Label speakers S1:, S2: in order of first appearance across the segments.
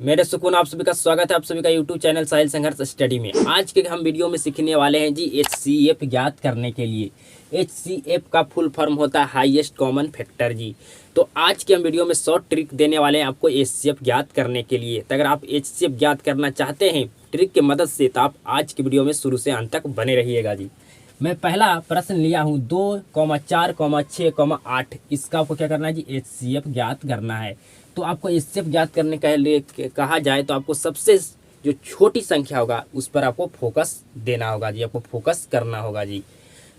S1: मेरे सुकून आप सभी का स्वागत है आप सभी का यूट्यूब चैनल साहिल संघर्ष स्टडी में। आज के हम वीडियो में सीखने वाले हैं जी एचसीएफ ज्ञात करने के लिए। एचसीएफ का फुल फॉर्म होता है हाईएस्ट कॉमन फैक्टर जी। तो आज के हम वीडियो में शॉर्ट ट्रिक देने वाले हैं आपको एचसीएफ ज्ञात करने के लिए। तो अगर आप एचसीएफ ज्ञात करना चाहते हैं ट्रिक की मदद से तो आप आज की वीडियो में शुरू से अंत तक बने रहिएगा जी। मैं पहला प्रश्न लिया हूँ 2,4,6,8। इसका आपको क्या करना है जी एचसीएफ ज्ञात करना है। तो आपको एचसीएफ ज्ञात करने के लिए कहा जाए तो आपको सबसे जो छोटी संख्या होगा उस पर आपको फोकस देना होगा जी, आपको फोकस करना होगा जी।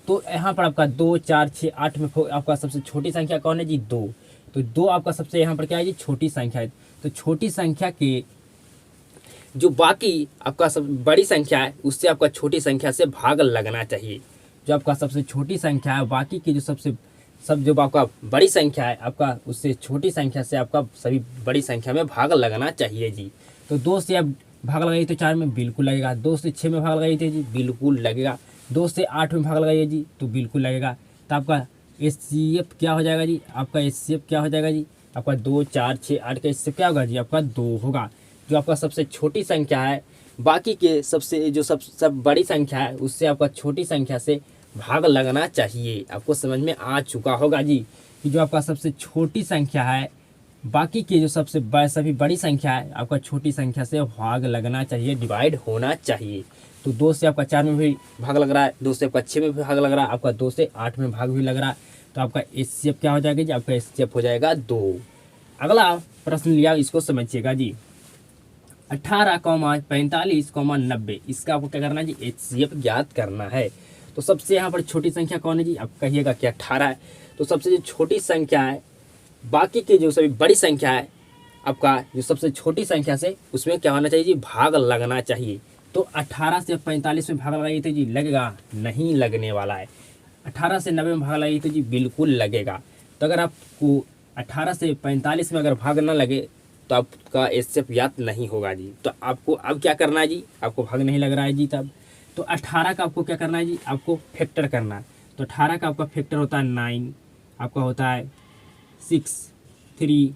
S1: तो यहाँ पर आपका 2,4,6,8 में आपका सबसे छोटी संख्या कौन है जी 2। तो 2 आपका सबसे यहाँ पर क्या है जी छोटी संख्या है। तो छोटी संख्या के जो बाकी आपका सब बड़ी संख्या है उससे आपका छोटी संख्या से भाग लगना चाहिए। जो आपका सबसे छोटी संख्या है बाकी की जो जो आपका बड़ी संख्या है आपका उससे छोटी संख्या से आपका सभी बड़ी संख्या में भाग लगना चाहिए जी। तो 2 से आप भाग लगाइए तो 4 में बिल्कुल लगेगा। 2 से 6 में भाग लगाइए तो जी बिल्कुल लगेगा। 2 से 8 में भाग लगाइए जी तो बिल्कुल लगेगा। तो आपका एचसीएफ क्या हो जाएगा जी, आपका एचसीएफ क्या हो जाएगा जी, आपका 2, 4, 6, 8 का एचसीएफ क्या होगा जी आपका 2 होगा। जो आपका सबसे छोटी संख्या है बाकी के सबसे जो सब बड़ी संख्या है उससे आपका छोटी संख्या से भाग लगना चाहिए। आपको समझ में आ चुका होगा जी कि जो आपका सबसे छोटी संख्या है बाकी के जो सभी बड़ी संख्या है आपका छोटी संख्या से भाग लगना चाहिए, डिवाइड होना चाहिए। तो 2 से आपका 4 में भी भाग लग रहा है, 2 से आपका 6 में भी भाग लग रहा है, आपका 2 से 8 में भाग भी लग रहा है। तो आपका एचसीएफ क्या हो जाएगा जी, आपका एचसीएफ हो जाएगा 2। अगला प्रश्न लिया, इसको समझिएगा जी। 18,45,90 इसका आपको क्या करना है जी एचसीएफ ज्ञात करना है। तो सबसे यहाँ पर छोटी संख्या कौन है जी, आप कहिएगा कि 18 है। तो सबसे जो छोटी संख्या है बाकी की जो सभी बड़ी संख्या है आपका जो सबसे छोटी संख्या से उसमें क्या होना चाहिए जी भाग लगना चाहिए। तो 18 से 45 में भाग लगाइए तो जी लगेगा, नहीं लगने वाला है। 18 से 90 में भाग लगाइए तो जी बिल्कुल लगेगा। तो अगर आपको 18 से 45 में अगर भाग ना लगे तो आपका एचसीएफ ज्ञात नहीं होगा जी। तो आपको अब क्या करना है जी, आपको भाग नहीं लग रहा है जी तब। तो 18 का आपको क्या करना है जी, आपको फैक्टर करना है। तो 18 का आपका फैक्टर होता है 9, आपका होता है 6, 3,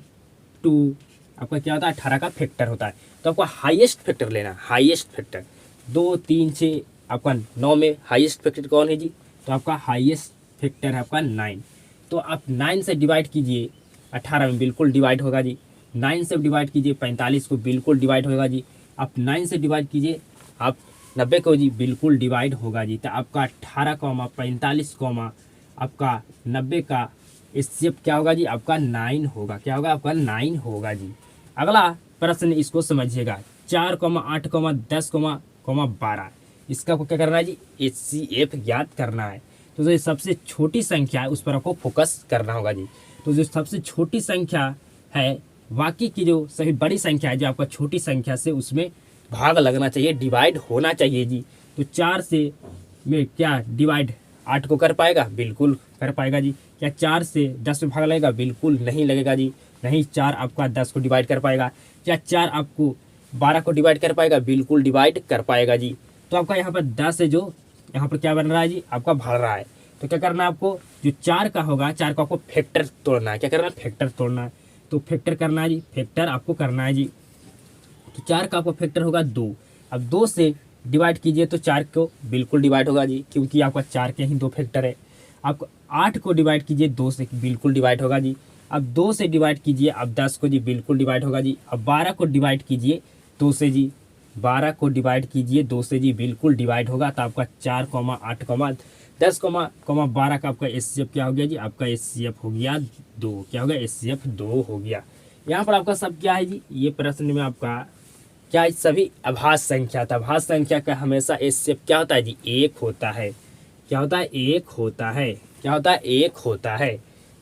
S1: 2, आपका क्या होता है 18 का फैक्टर होता है। तो आपको हाईएस्ट फैक्टर लेना, हाईएस्ट फैक्टर 2, 3, 6 आपका 9 में हाईएस्ट फैक्टर कौन है जी, तो आपका हाईएस्ट फैक्टर है आपका 9। तो आप 9 से डिवाइड कीजिए 18 में बिल्कुल डिवाइड होगा जी। 9 से डिवाइड कीजिए 45 को बिल्कुल डिवाइड होगा जी। आप 9 से डिवाइड कीजिए आप 90 को जी बिल्कुल डिवाइड होगा जी। तो आपका 18,45, आपका 90 का एचसीएफ क्या होगा जी, आपका 9 होगा। क्या होगा, आपका 9 होगा जी। अगला प्रश्न इसको समझिएगा। 4,8,10,12 इसका आपको क्या करना है जी एचसीएफ ज्ञात करना है। तो जो सबसे छोटी संख्या है उस पर आपको फोकस करना होगा जी। तो जो सबसे छोटी संख्या है बाकी की जो सभी बड़ी संख्या है जो आपका छोटी संख्या से उसमें भाग लगना चाहिए, डिवाइड होना चाहिए जी। तो 4 से में क्या डिवाइड 8 को कर पाएगा, बिल्कुल कर पाएगा जी। क्या 4 से 10 में भाग लगेगा, बिल्कुल नहीं लगेगा जी। नहीं 4 आपका 10 को डिवाइड कर पाएगा। क्या 4 आपको 12 को डिवाइड कर पाएगा, बिल्कुल डिवाइड कर पाएगा जी। तो आपका यहाँ पर 10 है जो यहाँ पर क्या बन रहा है जी, आपका बढ़ रहा है। तो क्या करना है आपको, जो 4 का होगा 4 का आपको फैक्टर तोड़ना है। क्या करना है, फैक्टर तोड़ना है। तो फैक्टर करना है जी, फैक्टर आपको करना है जी। तो 4 का आपका फैक्टर होगा 2। अब 2 से डिवाइड कीजिए तो 4 को बिल्कुल डिवाइड होगा जी, क्योंकि आपका 4 के ही 2 फैक्टर है। आप 8 को डिवाइड कीजिए 2 से, बिल्कुल डिवाइड होगा जी। अब 2 से डिवाइड कीजिए अब 10 को जी, बिल्कुल डिवाइड होगा जी। अब 12 को डिवाइड कीजिए 2 से जी, 12 को डिवाइड कीजिए 2 से जी, बिल्कुल डिवाइड होगा। तो आपका 4, 8, 10, 12 का आपका एचसीएफ क्या हो गया जी, आपका एचसीएफ हो गया 2। क्या हो गया, एचसीएफ 2 हो गया। यहाँ पर आपका सब क्या है जी, ये प्रश्न में आपका क्या है, सभी आभास संख्या था। आभास संख्या का हमेशा एचसीएफ क्या होता है जी, 1 होता है। क्या होता है, 1 होता है। क्या होता है, 1 होता है।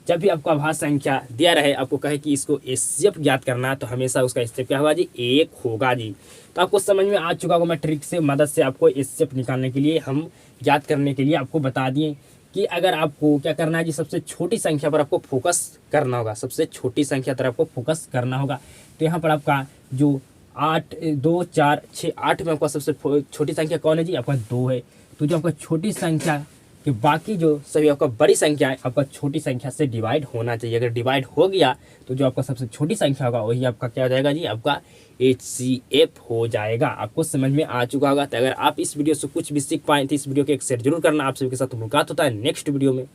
S1: जब भी आपको आभास संख्या दिया रहे, आपको कहे कि इसको एचसीएफ ज्ञात करना है तो हमेशा उसका एचसीएफ क्या होगा जी, 1 होगा जी। तो आपको समझ में आ चुका होगा, मैं ट्रिक से मदद से आपको एचसीएफ निकालने के लिए हम ज्ञात करने के लिए आपको बता दिए कि अगर आपको क्या करना है जी, सबसे छोटी संख्या पर आपको फोकस करना होगा, सबसे छोटी संख्या पर आपको फोकस करना होगा। तो यहाँ पर आपका जो 8, 2, 4, 6, 8 में आपका सबसे छोटी संख्या कौन है जी, आपका 2 है। तो जो आपका छोटी संख्या कि बाकी जो सभी आपका बड़ी संख्या है आपका छोटी संख्या से डिवाइड होना चाहिए। अगर डिवाइड हो गया तो जो आपका सबसे छोटी संख्या होगा वही आपका क्या हो जाएगा जी, आपका HCF हो जाएगा। आपको समझ में आ चुका होगा। तो अगर आप इस वीडियो से कुछ भी सीख पाए तो इस वीडियो को एक शेयर जरूर करना। आप सभी के साथ मुलाकात होता है नेक्स्ट वीडियो में।